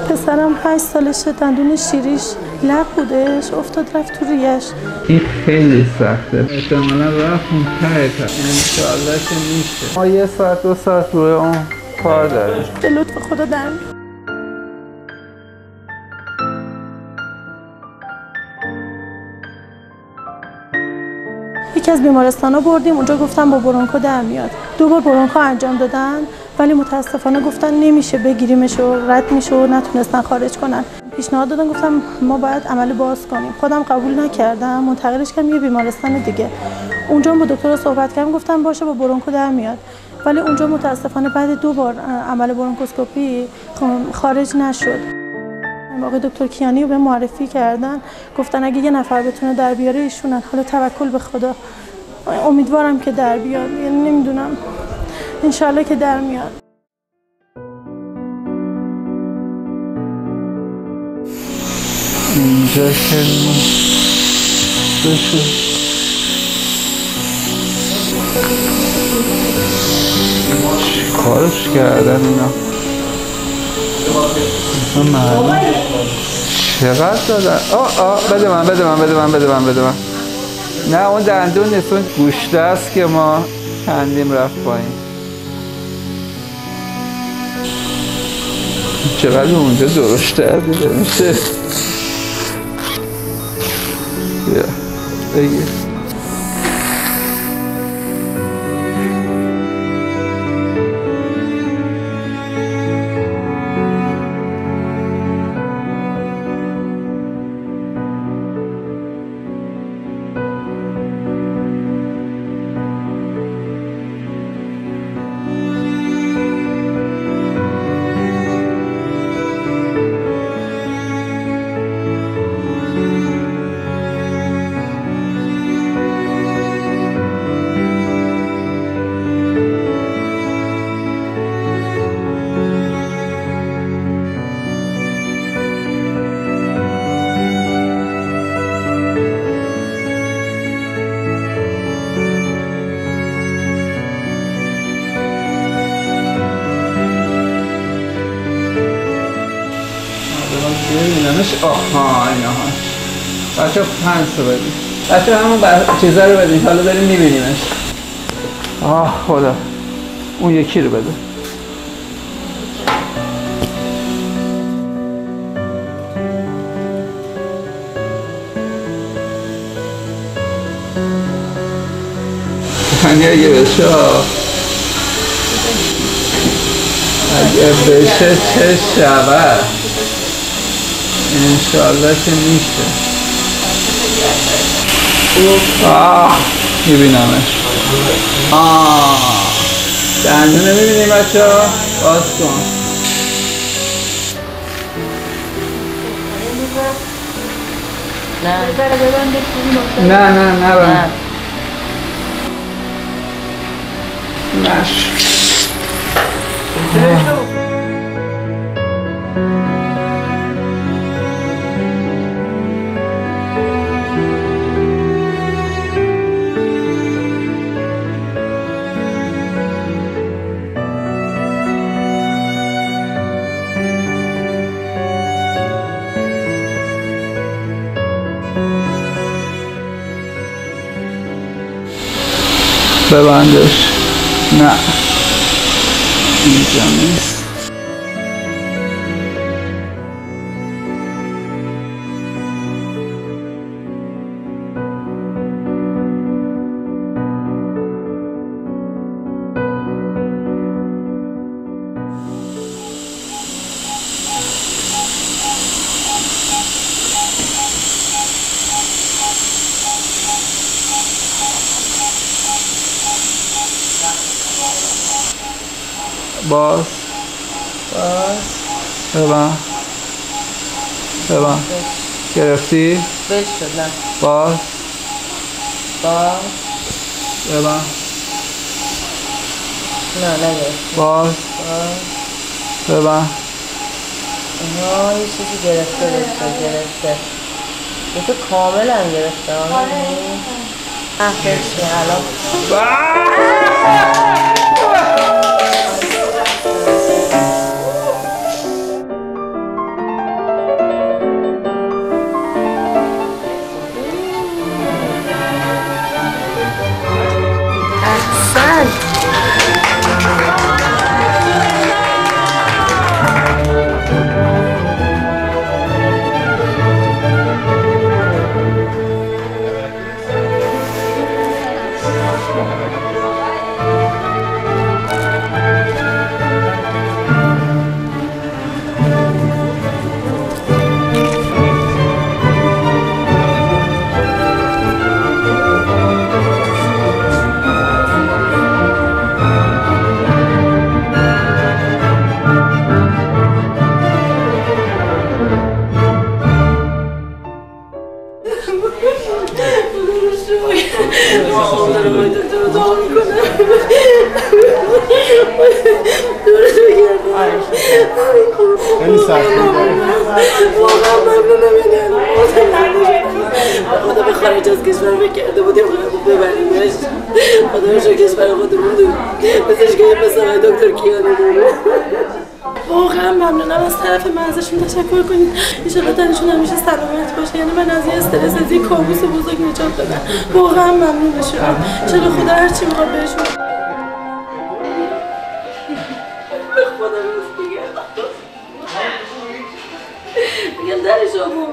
پسرم 8 سالشه، دندون شیریش لق بودش، افتاد رفت تو ریش. این خیلی سخته، احتمالا رفت اون ته انشاءالله که میشه. ما 1 ساعت 2 ساعت روی اون کار داریم. به لطف خدا در میاد. یکی از بیمارستانا بردیم، اونجا گفتن با برونکو در میاد. 2 بار برونکو انجام دادن ولی متاسفانه گفتن نمیشه بگیریمش و رد میشه و نتونستن خارج کنن. پیشنهاد دادن، گفتم ما باید عمل باز کنیم. خودم قبول نکردم، منتقلش کردم یه بیمارستان دیگه. اونجا با دکتر صحبت کردم، گفتم باشه با برونکو در میاد. ولی اونجا متاسفانه بعد 2 بار عمل برونکوسکوپی خارج نشد. آقای دکتر کیانی رو به معرفی کردن، گفتن اگه یه نفر بتونه در بیاره ایشونن. حالا توکل به خدا، امیدوارم که در بیاد، یعنی نمیدونم، انشالله که در میاد. اینجا که بشه کارش کردن اینا معلوم چقدر دادن. بده من. نه اون دندون نیست، اون گوشته است که ما کندیم رفت پایین. چقدر اونجا درشتر دیده میشه. بیا بگیر. آها اینهاش بچه پنس رو بدیم، بچه همون چیزا رو بدیم، حالا داریم میبینیمش. آه خدا، اون یکی رو بده. یعنی اگه بشه چه شود، انشالله که میشه. میبینمش. دندونه میبینیم بچه ها؟ باز کن. نه ببندش. نه اینجا نیست. باز ببن گرفتی؟ بل شد. نه باز ببن. نه نگرفتی. باز ببن. اینا یه چیزی گرفته یه تو کامل هم گرفته. احفظ الان آقای دکتر رو دعا میکنم دورش بگردم خیلی سخت واقعا ممنونم خدا به خارج از کشور بکرده بودیم ببریمش خدا رو کشور خودمون دو پزشکای مثل آقای دکتر کیانی داره واقعا ممنونم از طرف من ازشون تشکر کنید انشالله تنشون همیشه سلامت باشه یعنی من از این استرس از این کابوس بزرگ نجات دادم واقعا ممنونشونم انشالله خدا هرچی میخواد بهشون به خدا راست میگم در شما